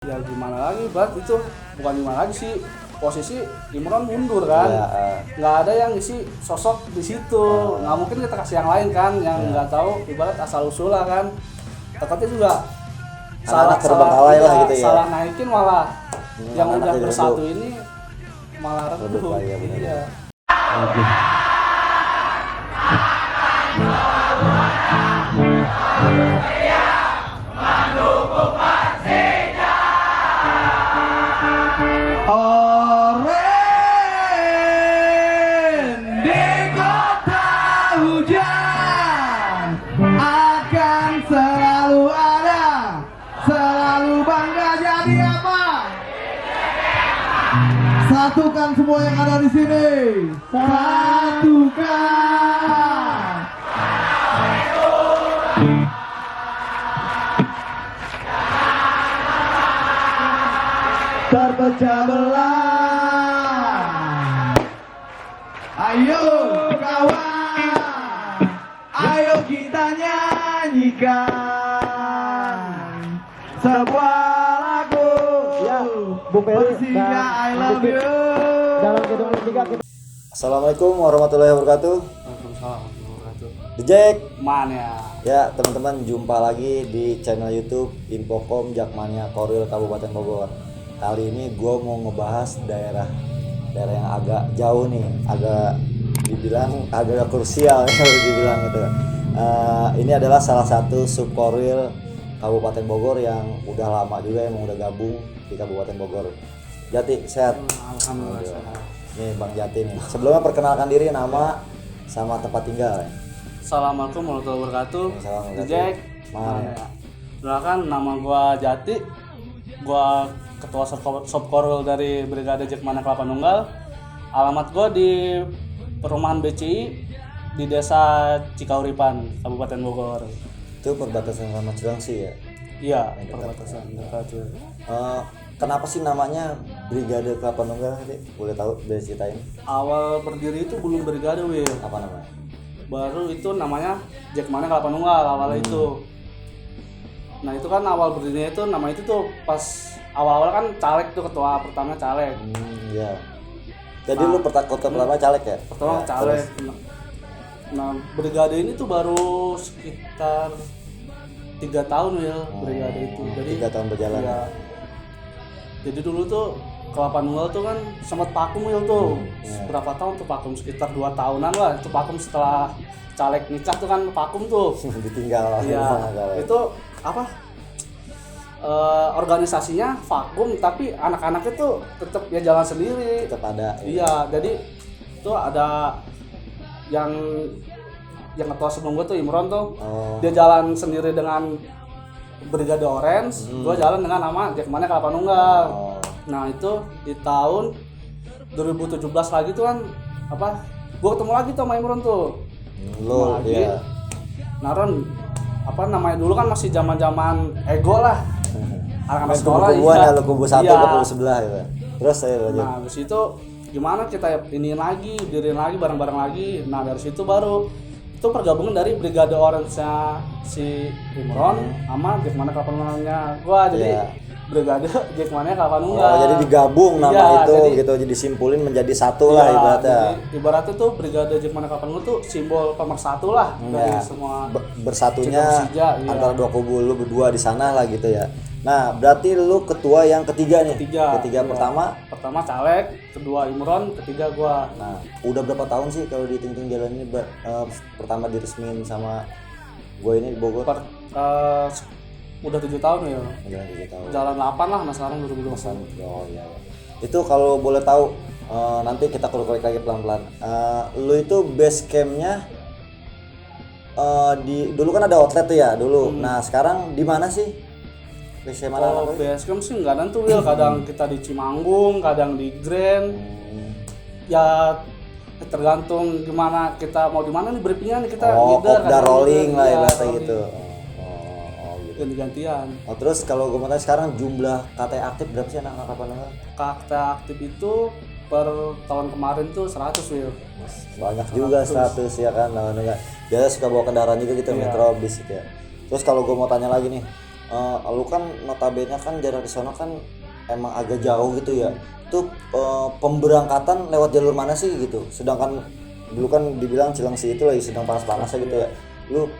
Ya gimana lagi, Bang, itu bukan gimana lagi sih, posisi Imron mundur kan, nggak ada yang isi sosok di situ, nggak mungkin kita kasih yang lain kan, yang nggak tahu ibarat asal usulnya kan, takutnya juga salah lah gitu ya. salah naikin malah yang udah bersatu ini malah redup. Iya. Okay. Satukan semua yang ada di sini. Satukan. Terpecah belah. Ayo kawan, ayo kita nyanyikan sebuah lagu. Ya, Bung Peri I love you. Dalam gedung tiga kita. Assalamualaikum warahmatullahi wabarakatuh. Waalaikumsalam warahmatullahi wabarakatuh. The Jack. Mana? Ya, teman-teman, jumpa lagi di channel YouTube Infocom Jakmania Korwil Kabupaten Bogor. Kali ini gue mau ngebahas daerah yang agak jauh nih, agak dibilang agak krusial ya dibilang gitu. Ini adalah salah satu subkorwil Kabupaten Bogor yang udah lama juga, emang udah gabung di Kabupaten Bogor. Jati, sehat? Alhamdulillah. Nih Bang Jati nih. Sebelumnya perkenalkan diri, nama sama tempat tinggal. Assalamualaikum warahmatullahi wabarakatuh. Assalamualaikum. Jack. Mana? Perkenalkan, nama gua Jati. Gua ketua subkorwil dari Brigade Jakmania Kelapa Nunggal. Alamat gua di Perumahan BCI di Desa Cikauripan, Kabupaten Bogor. Itu perbatasan sama Cilengsi ya? Iya, perbatasan dekat. Kenapa sih namanya Brigade Kelapa Nunggal? Boleh tahu dari ceritain? Awal berdiri itu belum brigade, Wil. Apa namanya? Baru itu namanya Jakmania Kelapa Nunggal awalnya itu. Nah itu kan awal berdirinya itu nama itu tuh pas awal-awal kan caleg tuh, ketua pertama caleg. Iya. Jadi lu kota pertama caleg ya? Pertama ya, caleg. Terus. Nah brigade ini tuh baru sekitar 3 tahun ya brigade itu. Jadi 3 tahun berjalan. Ya, jadi dulu tuh Kelapa Nunggal tuh kan sempat vakum ya tuh. Berapa tahun tuh vakum, sekitar 2 tahunan lah. Itu vakum setelah caleg nikah tuh kan vakum tuh. Ditinggal. Iya. Itu apa? Organisasinya vakum tapi anak-anaknya tuh tetap ya jalan sendiri. Tetap ada. Iya, jadi tuh ada yang ketua sebelum gue tuh Imron tuh. Dia jalan sendiri dengan Brigade Orange, gue jalan dengan nama Jakmania Kelapa Nunggal. Nah itu di tahun 2017 lagi tuh kan apa? Gue ketemu lagi tuh sama Imron tuh. Lo dia. Nah Ron, apa namanya dulu kan masih zaman ego lah. Anak-anak sekolah ya. Lu kubu satu, iya. kubu sebelah gitu. Terus saya lanjut. Nah habis itu gimana kita iniin lagi, diriin lagi bareng-bareng lagi. Nah dari situ baru itu pergabungan dari Brigade Orange-nya si Imron sama Jakmania Kelapa Nunggalnya gua, jadi Brigade Jakmania Kelapa Nunggal. Jadi digabung nama itu gitu, jadi simpulin menjadi satu lah ibaratnya. Ibaratnya tuh Brigade Jakmania Kelapa Nunggal tuh simbol pemersatu lah dari semua bersatunya antara dua kubu lu berdua di sana lah gitu ya. Nah, berarti lu ketua yang ketiga nih. Ketiga pertama caleg, kedua Imron, ketiga gua. Nah, udah berapa tahun sih kalau dihitung jalan ini pertama diresmin sama gua ini di Bogor? Udah 7 tahun ya. Udah 7 tahun. Jalan 8 lah, nah sekarang 2021. Oh iya. Itu kalau boleh tahu nanti kita kulik lagi pelan-pelan. Lu itu base campnya dulu kan ada outlet tuh ya dulu. Nah, sekarang di mana sih? Kalau basecamp sih nggak nentu, Will. Kadang kita di Cimanggung, kadang di Grand. Ya tergantung gimana kita mau di mana nih briefingnya nih, kita leader kan rolling lah ya gitu. Gitu. Ganti-gantian. Terus kalau gue mau tanya sekarang jumlah KT aktif berapa sih anak-anak apa namanya? KT aktif itu per tahun kemarin tuh 100, Will. Banyak juga 100 ya kan. Biasa suka bawa kendaraan juga gitu, metro bis gitu ya. Terus kalau gue mau tanya lagi nih, lu kan notabene kan jarak di sana kan emang agak jauh gitu ya. Itu pemberangkatan lewat jalur mana sih gitu? Sedangkan dulu kan dibilang Cilengsi itu lagi sedang panas-panasnya gitu ya. Lu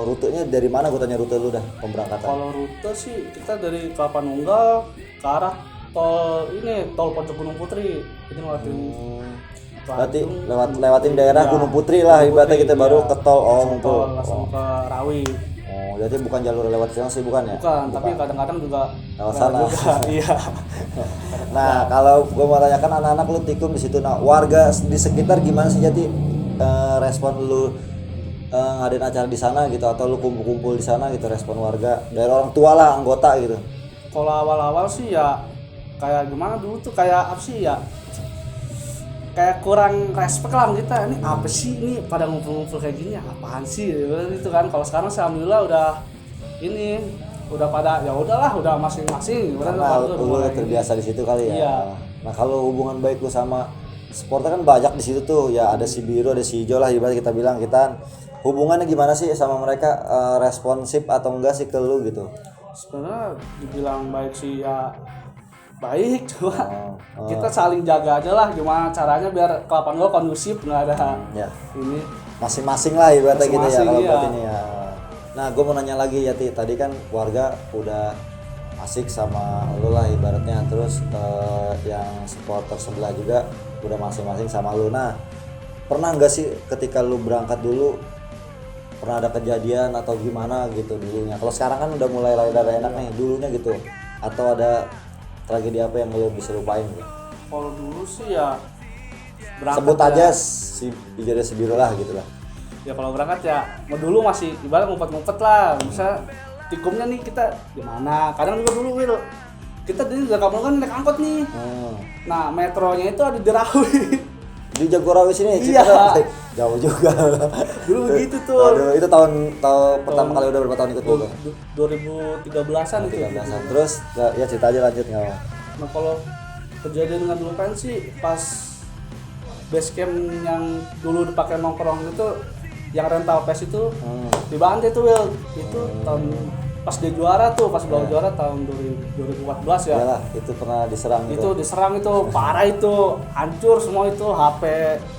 rutenya dari mana? Gue tanya rute lu dah pemberangkatan. Kalau rute sih kita dari Kelapa Nunggal ke arah tol Pojok Gunung Putri. Jadi ngelewatin Berarti lewatin daerah Gunung Putri lah ibaratnya kita baru ke tol ngumpul. Langsung ke Rawi. Oh, jadi bukan jalur lewat Cilengsi bukan ya? Bukan, tapi kadang-kadang juga lewat sana. Iya. Nah, kalau gue mau tanyakan anak-anak lu tikung di situ. Nah, warga di sekitar gimana sih jadi respon lu ngadain acara di sana gitu atau lu kumpul-kumpul di sana gitu respon warga dari orang tua lah anggota gitu. Kalau awal-awal sih ya kayak gimana dulu tuh kayak apa sih ya? Kayak kurang respect lah sama kita. Ini apa sih ini pada ngumpul-ngumpul kayak gini? Apaan sih gitu kan? Kalau sekarang sih alhamdulillah udah pada ya udahlah udah masing-masing. Karena lu terbiasa di situ kali ya. Iya. Nah, kalau hubungan baik lu sama supporter kan banyak di situ tuh ya, ada si biru ada si hijau lah ibarat kita bilang. Kita hubungannya gimana sih sama mereka, responsif atau enggak sih ke lu gitu? Sebenarnya dibilang baik sih ya baik, cuma kita saling jaga aja lah gimana caranya biar Kelapa Nunggal kondusif, nggak ada ini masing-masing lah ibaratnya gitu ya kalau iya. buat ini ya. Nah, gue mau nanya lagi ya tadi kan warga udah asik sama lu lah ibaratnya, terus yang supporter sebelah juga udah masing-masing sama lu. Nah, pernah nggak sih ketika lu berangkat dulu pernah ada kejadian atau gimana gitu dulunya? Kalau sekarang kan udah mulai rada enak nih, dulunya gitu atau ada tragedi apa yang lo bisa lupain gitu? Kalau dulu sih ya berangkat sebut aja ya, si hijau dan si biru lah gitu lah. ya kalau berangkat ya dulu masih ibarat ngumpet-ngumpet lah, bisa tikumnya nih kita gimana, kadang juga dulu Will kita di Jakarta kan naik angkot nih, nah metronya itu ada di Rawi. Di Jagorawi sini Iya. Jauh juga. Dulu begitu tuh. Aduh, itu tahun pertama kali udah berapa tahun ikut dulu? 2013-an itu. 13-an. Terus ya cerita aja lanjut nggak apa. Nah kalau kejadian dengan dulu kan sih pas base camp yang dulu dipakai nongkrong itu yang rental PES itu di Bantai tuh Will. Itu tahun pas dia juara tuh, pas bawa juara tahun 2014 ya. Iyalah, itu pernah diserang Itu diserang itu parah, itu hancur semua, itu HP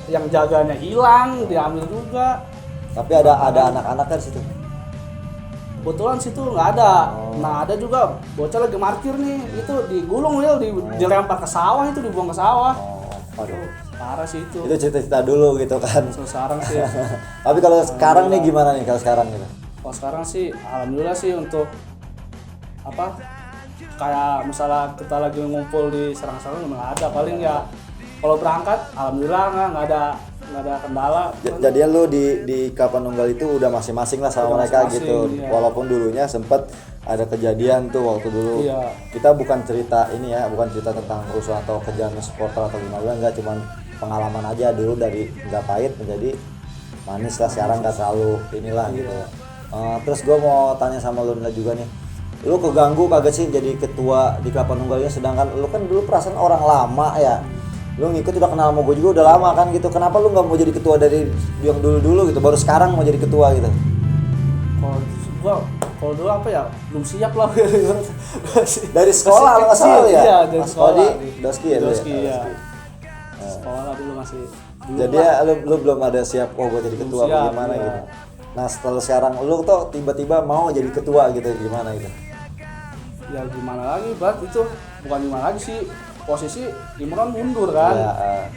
yang jaganya hilang, diambil juga. Tapi ada anak-anak kan situ. Kebetulan situ nggak ada. Nah ada juga bocah lagi parkir nih, itu digulung Will, dilempar ke sawah, itu dibuang ke sawah. Aduh. Parah sih itu. Itu cerita-cerita dulu gitu kan. Sekarang sih. Tapi kalau sekarang nih gimana nih kalau sekarang gitu? Kalau sekarang sih alhamdulillah sih untuk apa kayak misalnya kita lagi ngumpul di serang-serang nggak ada, paling ya kalau berangkat alhamdulillah nggak ada kendala. Jadi lu di Kelapa Nunggal itu udah masing-masing lah sama Udah mereka masing-masing, gitu. iya. Walaupun dulunya sempet ada kejadian tuh waktu dulu. Iya. Kita bukan cerita ini ya, bukan cerita tentang kerusuhan atau kejadian supporter atau gimana, enggak, cuman pengalaman aja dulu dari nggak pahit menjadi manis lah, sekarang nggak terlalu inilah gitu. Terus gue mau tanya sama lu juga nih, lu keganggu kagak sih jadi ketua di Kelapa Nunggalnya, sedangkan lu kan dulu perasaan orang lama ya, lu ngikut udah kenal sama gue juga udah lama kan gitu, kenapa lu nggak mau jadi ketua dari yang dulu gitu, baru sekarang mau jadi ketua gitu? Kalau dulu apa ya, belum siap lah. Dari sekolah lo nggak salah ya? Iya, dari sekolah di Doski ya? Doski ya. Sekolah lah dulu masih. Jadi ya lu belum ada siap, oh gue jadi ketua siap, gimana iya. gitu. Nah setelah sekarang lu tuh tiba-tiba mau jadi ketua gitu, gimana gitu? Ya gimana lagi, Bat, itu bukan gimana lagi sih, posisi Imron mundur kan,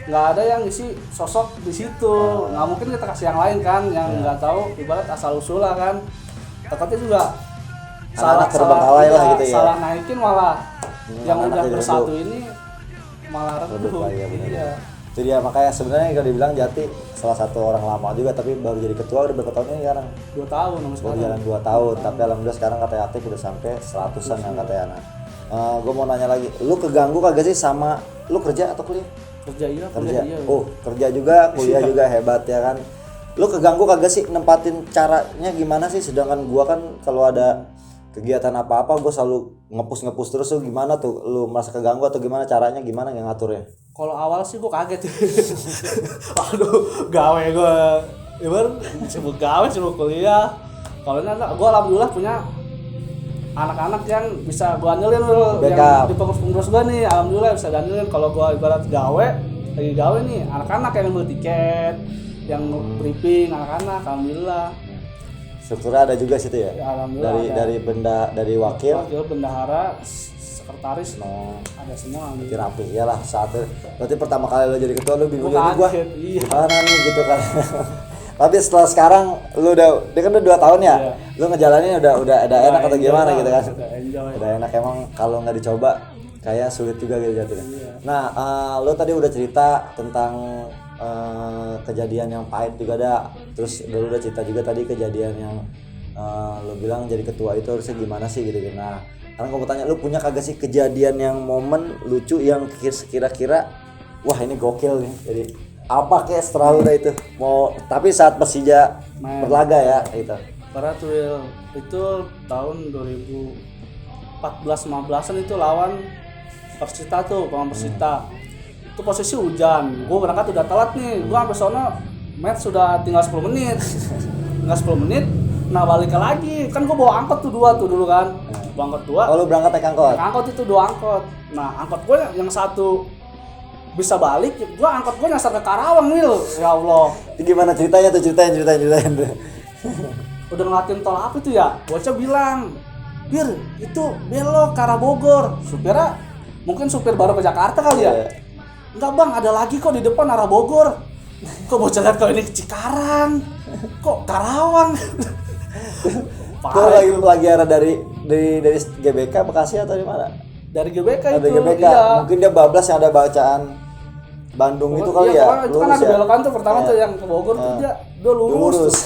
nggak ada yang isi sosok di situ, nggak mungkin kita kasih yang lain kan, yang nggak tahu ibarat asal usul lah kan, takutnya juga Anak-anak terbengkalai lah gitu ya. salah naikin malah yang anak-anak udah jadi bersatu redup. ini malah redup. Iya, bener. Iya. Jadi ya makanya sebenarnya kalau dibilang Jati salah satu orang lama juga, tapi baru jadi ketua udah berapa tahun ini sekarang? 2 tahun sama Baru sekarang. jalan 2 tahun, tapi alhamdulillah sekarang katanya aktif udah sampai 100-an yang katanya anak. Gue mau nanya lagi, lu keganggu kagak sih sama lu kerja atau kuliah? Kerja iya, Kerja. kuliah iya. Oh, kerja juga, kuliah juga, hebat ya kan. Lu keganggu kagak sih nempatin caranya gimana sih? Sedangkan gua kan kalau ada kegiatan apa-apa gua selalu ngepus terus tuh, gimana tuh? Lu merasa keganggu atau gimana caranya, gimana yang ngaturnya? Kalau awal sih gue kaget. Aduh, gawe gue. Ibarat sibuk gawe, sibuk kuliah. Kalau ini gue alhamdulillah punya anak-anak yang bisa gua andalin dulu, yang Backup. di pengurus gua nih, alhamdulillah bisa andalin. Kalau gua ibarat lagi gawe nih, anak-anak yang beli tiket, yang briefing anak-anak, alhamdulillah. Strukturnya ada juga situ ya. Ya, alhamdulillah Dari wakil. Wakil bendahara, sekretaris, No. ada semua. Berarti rapi ya lah saat itu. Berarti pertama kali lo jadi ketua lo bingung Gua ini gua kaget, iya. gimana nih gitu kan. Tapi setelah sekarang lu dia kan udah 2 tahun ya. Iya. Lu ngejalanin udah enak atau enjoy gimana lah, gitu kan. udah enjoy. Udah enak emang kalau nggak dicoba kayak sulit juga gitu jatuhnya. Iya. Nah, lu tadi udah cerita tentang kejadian yang pahit juga ada. Terus lu udah cerita juga tadi kejadian yang lu bilang jadi ketua itu harusnya gimana sih gitu. Nah, sekarang gue mau tanya, lu punya kagak sih kejadian yang momen lucu yang kira-kira wah ini gokil nih. Jadi apa kayak setelah lu udah itu mau tapi saat Persija Main. berlaga ya gitu. Berat Will, itu tahun 2014-15an itu lawan Persita tuh, lawan Persita. Itu posisi hujan, gue berangkat udah telat nih, gue sampai sono match sudah tinggal 10 menit. Tinggal 10 menit, nah balik lagi, kan gue bawa angkot tuh 2 tuh dulu kan. Bawa angkot 2. Oh lu berangkat naik angkot? Naik angkot itu 2 angkot. Nah, angkot gue yang satu bisa balik, gue angkot gue nyasar ke Karawang, Will. Ya Allah. Itu gimana ceritanya tuh, ceritain tuh. Udah ngeliatin tol apa itu ya, bocah bilang, Bir, itu belok ke arah Bogor. Supirnya mungkin supir baru ke Jakarta kali ya. Iya. Enggak bang, ada lagi kok di depan arah Bogor. Kok bocah lihat kalau ini Cikarang, kok Karawang. Tuh lagi arah dari GBK Bekasi atau di mana? Dari GBK Ada itu. GBK. Iya. Mungkin dia bablas yang ada bacaan Bandung itu kali Iya, ya. pokoknya itu kan ada belokan tuh pertama Iya. tuh yang ke Bogor tuh dia lurus. Lurus.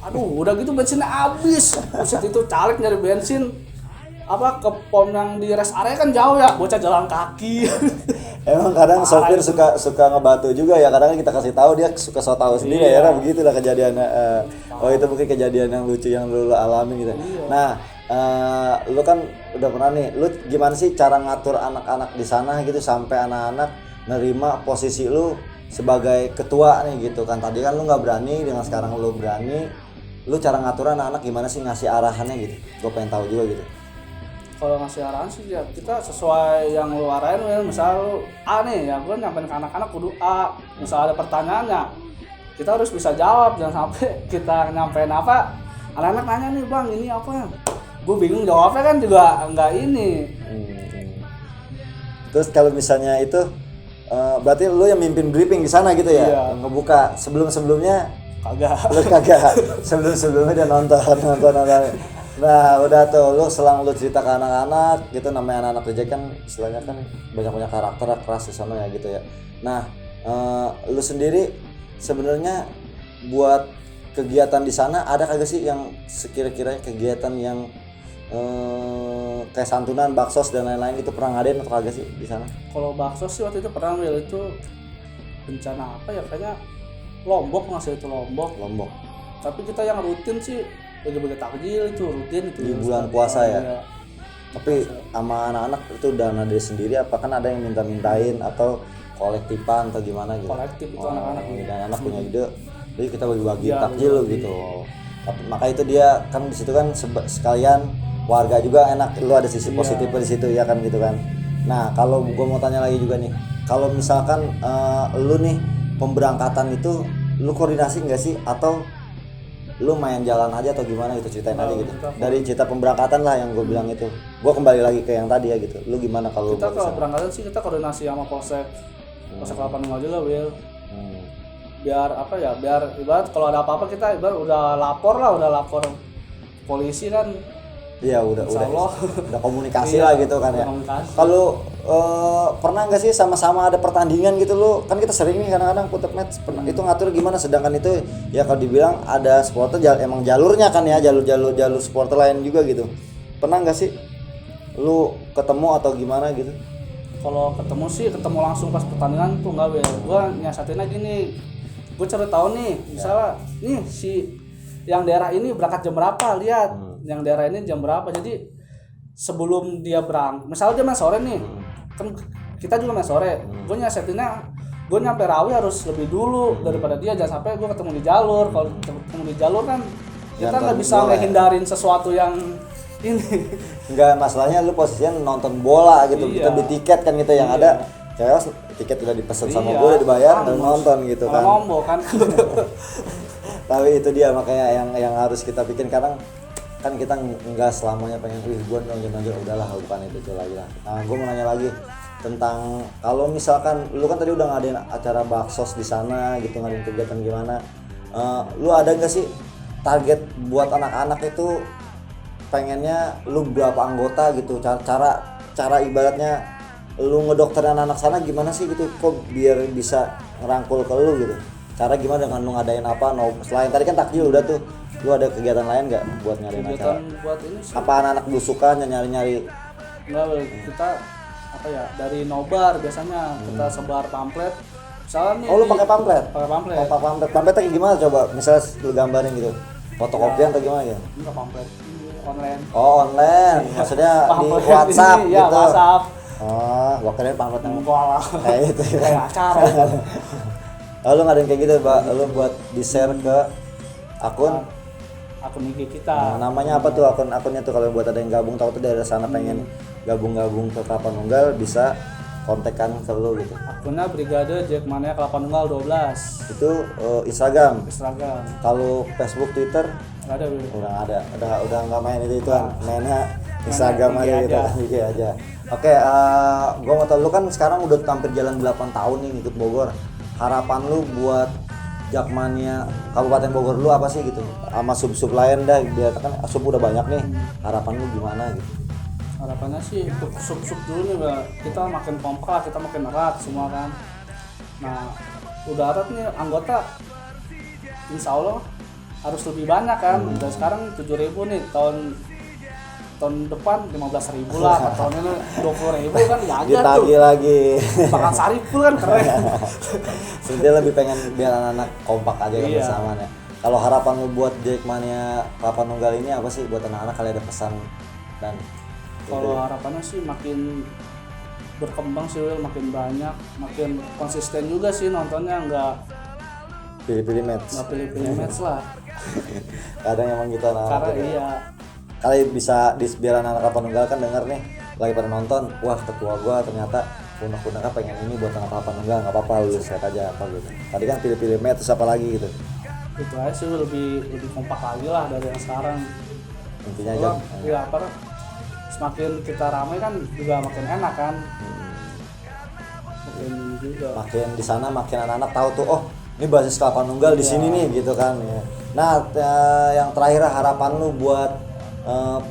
Aduh, udah gitu bensinnya habis. Buset itu caleg nyari bensin. Apa ke pom yang di rest area kan jauh ya, bocah jalan kaki. Emang kadang sopir suka ngebatu juga ya. Kadang kita kasih tahu dia suka so tahu sendiri Iya. ya. Begitulah kejadiannya. Oh itu mungkin kejadian yang lucu yang lu alami gitu. Iya. Nah, lu kan udah pernah nih. Lu gimana sih cara ngatur anak-anak di sana gitu sampai anak-anak nerima posisi lu sebagai ketua nih gitu kan. Tadi kan lu nggak berani, dengan sekarang lu berani. Lu cara ngatur anak-anak gimana sih, ngasih arahannya gitu. Gue pengen tahu juga gitu. Kalau ngasih arahan sih ya kita sesuai yang lu arahin, misal lu A nih ya, gue nyampein ke anak-anak kudu A. Misal ada pertanyaannya, kita harus bisa jawab, jangan sampai kita nyampein apa anak-anak nanya nih bang ini apa, gue bingung jawabnya kan juga nggak ini. Terus kalau misalnya itu berarti lu yang mimpin briefing di sana gitu ya? Iya. Yang ngebuka sebelum-sebelumnya Kagak. lu kagak. Sebelum-sebelumnya dia nonton. Nah, udah tuh lu selang lu cerita ke anak-anak gitu, namanya anak-anak reject kan istilahnya kan banyak karakter keras di sana ya gitu ya. Nah, lu sendiri sebenarnya buat kegiatan di sana ada kagak sih yang sekira-kira kegiatan yang kayak santunan, baksos dan lain-lain gitu pernah ngadain atau kagak sih di sana? Kalau bakso sih waktu itu pernah Will, itu bencana apa ya, kayaknya Lombok ngasih itu Lombok. Tapi kita yang rutin sih bagi-bagi takjil itu rutin itu. Di bulan puasa ya? Iya. Tapi sama anak-anak itu dana dari sendiri apa kan ada yang minta-mintain atau kolektifan atau gimana gitu? Kolektif itu anak-anak. Dan anak punya ide, jadi kita bagi-bagi Iya, takjil bagi-bagi. gitu. Tapi maka itu dia kan di situ kan sekalian warga juga enak, lu ada sisi Iya. positifnya di situ ya kan gitu kan. Nah kalau gue mau tanya lagi juga nih, kalau misalkan lu nih pemberangkatan itu lu koordinasi nggak sih atau lu main jalan aja atau gimana gitu, ceritain aja gitu. Dari cerita pemberangkatan lah yang gue bilang itu, gue kembali lagi ke yang tadi ya gitu. Lu gimana kalau Kita buat kalau kesana? berangkatan sih kita koordinasi sama Polsek 85 juga Will. Hmm. Biar apa ya, biar ibarat kalau ada apa-apa kita ibarat udah lapor polisi kan. Iya udah Insya Allah. udah komunikasi Iya, lah gitu kan ya. komunikasi. Kalau pernah nggak sih sama-sama ada pertandingan gitu lo? Kan kita sering nih kadang-kadang putar match. Itu ngatur gimana? Sedangkan itu ya kalau dibilang ada supporter emang jalurnya kan ya, jalur supporter lain juga gitu. Pernah nggak sih lu ketemu atau gimana gitu? Kalau ketemu sih ketemu langsung pas pertandingan tuh enggak Will. Gua nyiasatinnya gini. Gue cari tahu nih, misalnya nih si yang daerah ini berangkat jam berapa, lihat. Yang daerah ini jam berapa. Jadi sebelum dia berangkat, misalnya dia main sore nih. Kan kita juga main sore. Gue nyiasatinnya gue nyampe Rawi harus lebih dulu daripada dia, jangan sampai gue ketemu di jalur. Kalau ketemu di jalur kan kita Jangan nggak bisa boleh. ngehindarin sesuatu yang ini. Enggak, masalahnya lu posisinya nonton bola gitu. Iya. Kita beli tiket kan gitu yang Iya. ada. Chaos tiket udah dipesan sama Iya. gue, udah dibayar dan Hangus. nonton gitu kan. Ngomong kan. Tapi itu dia makanya yang harus kita bikin kadang kan kita nggak selamanya pengen gue nonton udahlah bukan itu lagi lah. Nah gue mau nanya lagi tentang kalau misalkan lu kan tadi udah ngadain acara baksos di sana gitu, ngadain kegiatan gimana, lu ada nggak sih target buat anak-anak itu pengennya lu berapa anggota gitu, cara ibaratnya lu ngedokterin anak sana gimana sih gitu, kok biar bisa ngerangkul ke lu gitu, cara gimana dengan lu ngadain apa, selain tadi kan takjil udah tuh, lu ada kegiatan lain nggak buat ngadain acara? Kegiatan buat ini sih. Apa anak-anak belusukan nyari-nyari? Enggak, kita apa ya, dari nobar biasanya kita sebar pamflet. Misalnya nih Oh lu pakai pamflet? pakai pamflet. Oh pakai pamflet, pamfletnya kayak gimana coba, misalnya lu gambarin gitu, fotokopian atau gimana gitu? Enggak pamflet online. Oh online, maksudnya di Pamflet WhatsApp ini, gitu? ya WhatsApp. Oh, gua kirain pamflet yang Enggak lah. kayak itu ya. Kayak acara. Lalu ngadain kayak gitu, Pak. Lu buat di-share ke akun. Akun IG kita. Namanya apa tuh akunnya tuh, kalau buat ada yang gabung tahu tuh dari sana pengen gabung ke Kelapa Nunggal bisa kontekan ke lu gitu. Akunnya Brigade Jackmania Kelapa Nunggal 12. Itu Instagram. Instagram. Kalau Facebook, Twitter Enggak ada, Wil. udah nggak main itu kan, mainnya Instagram IG aja gitu, aja. IG aja. Oke, gua mau tahu lu kan sekarang udah hampir jalan 8 tahun nih ngikut Bogor. Harapan lu buat Jakmania Kabupaten Bogor lu apa sih gitu? Sama sub-sub lain dah, biar kan sub udah banyak nih. Harapan lu gimana gitu? Harapannya sih untuk sub-sub dulu nih, Mbak. Kita makin kompak, kita makin erat semua kan. Nah, udah erat nih anggota, insya Allah harus lebih banyak kan. Dan sekarang 7.000 nih, tahun depan 15.000 lah, tahun ini 20.000 kan jaga tuh. Ditagih lagi. Makan saripul kan keren. Dia lebih pengen biar anak-anak kompak aja kan Iya. bersamaan ya. Kalau harapan lu buat Jakmania Kelapa Nunggal ini apa sih buat anak-anak, kali ada pesan dan Kalau harapannya sih makin berkembang sih, Wil, makin banyak, makin konsisten juga sih nontonnya, nggak pilih-pilih match. pilih-pilih match lah. Kadang emang gitu anak-anak. Karena gitu. iya, Kali bisa biar anak-anak Kelapa Nunggal kan denger nih lagi pada nonton, wah ketua gua ternyata punak-punaknya pengen ini buat anak Kelapa Nunggal, nggak apa-apa lu share aja apa gitu. Tadi kan pilih-pilih match terus apa lagi gitu. itu aja sih, lebih kompak lagi lah dari yang sekarang. Intinya aja. Ya apa, semakin kita ramai kan juga makin enak kan, makin juga. Makin di sana makin anak-anak tahu tuh, oh ini basis Kelapa Nunggal di sini nih gitu kan ya. Nah yang terakhir harapan lu buat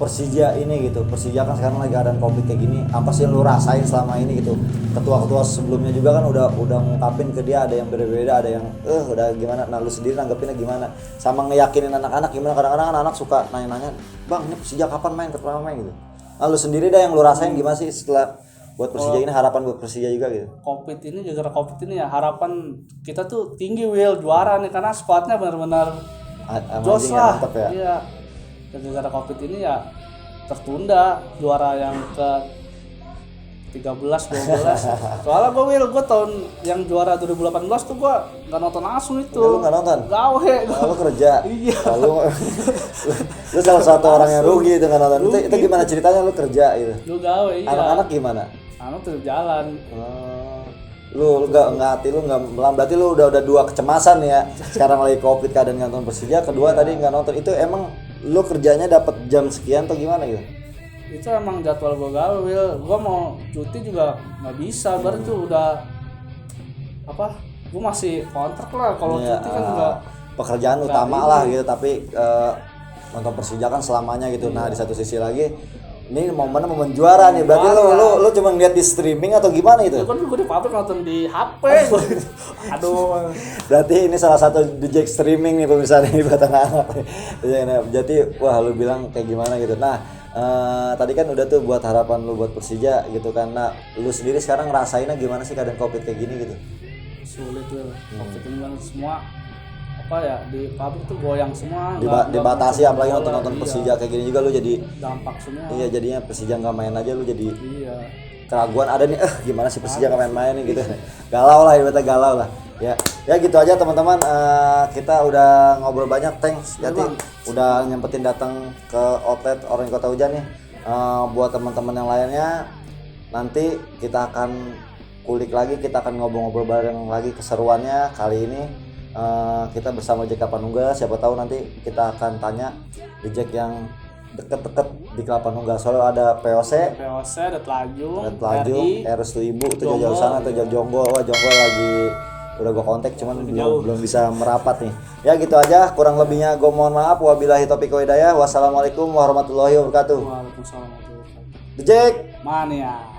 Persija ini gitu. Persija kan sekarang lagi ada Covid kayak gini, apa sih yang lu rasain selama ini gitu? Ketua-ketua sebelumnya juga kan udah ngungkapin ke dia, ada yang berbeda, ada yang udah gimana. Nah lu sendiri nanggepinnya gimana? Sama ngeyakinin anak-anak gimana? Kadang-kadang anak-anak suka nanya-nanya, bang ini Persija kapan main, kapan main gitu. Nah lu sendiri dah yang lu rasain gimana sih setelah buat Persija ini, harapan buat Persija juga gitu? Covid ini, gara-gara Covid ini ya harapan kita tuh tinggi, Will, juara nih, karena squadnya benar-benar jos Amazing ya, lah. mantap ya. Iya. Gara-gara Covid ini ya tertunda juara yang ke 13, 12. Soalnya gue tahun yang juara 2018 tuh gue nggak nonton langsung itu. Lu nggak nonton? Gawe. Lu kerja? Iya. Lu salah satu orang yang rugi itu nggak nonton. Itu gimana ceritanya lu kerja gitu? Lu gawe, iya. Anak-anak gimana? Anak tuh jalan. Lu nggak hati lu nggak melam, berarti lu udah dua kecemasan ya. Sekarang lagi Covid keadaan nggak nonton Persija, kedua tadi nggak nonton. Itu emang lu kerjanya dapat jam sekian atau gimana gitu? Itu emang jadwal gue gawe, Will. Gue mau cuti juga nggak bisa, baru tuh udah apa? Gue masih kontrak lah, kalau Iya, cuti kan juga pekerjaan nggak utama ini. lah gitu, tapi nonton Persija kan selamanya gitu. Nah di satu sisi lagi ini momen juara nih, berarti lu cuma lihat di streaming atau gimana itu? Ya kan gue di pabrik nonton di HP. Aduh. Berarti ini salah satu DJ streaming nih pemirsa nih buat anak-anak. Jadi wah lu bilang kayak gimana gitu. Nah tadi kan udah tuh buat harapan lu buat Persija gitu kan. Nah lu sendiri sekarang ngerasainnya gimana sih keadaan Covid kayak gini gitu? Sulit, Will. Covid ini kan semua apa ya, di pabrik tuh goyang semua. nggak Dibatasi bisa apalagi bola, nonton iya. Persija kayak gini juga lu jadi Dampak semua. iya jadinya Persija nggak main aja lu jadi Iya. keraguan ada nih gimana sih Persija nggak main-main nih gitu. Galau lah ibaratnya, galau lah. Ya gitu aja teman-teman. Kita udah ngobrol banyak. Thanks Jati udah nyempetin datang ke outlet Orang Kota Hujan nih. Buat teman-teman yang lainnya, nanti kita akan kulik lagi, kita akan ngobrol-ngobrol bareng lagi keseruannya. Kali ini kita bersama Jack Kapanunggal. Siapa tahu nanti kita akan tanya di Jack yang deket-deket di Kelapa Nunggal. Soalnya ada POC, ada Telajung, RI, Restu Ibu itu jauh-jauh sana tuh, Jonggol. Wah, Jonggol lagi udah gua kontak cuman belum bisa merapat nih. Ya gitu aja, kurang lebihnya gua mohon maaf. Wabillahi taufiq wal hidayah. Wassalamualaikum warahmatullahi wabarakatuh. Waalaikumsalam warahmatullahi wabarakatuh. The Jack Mania.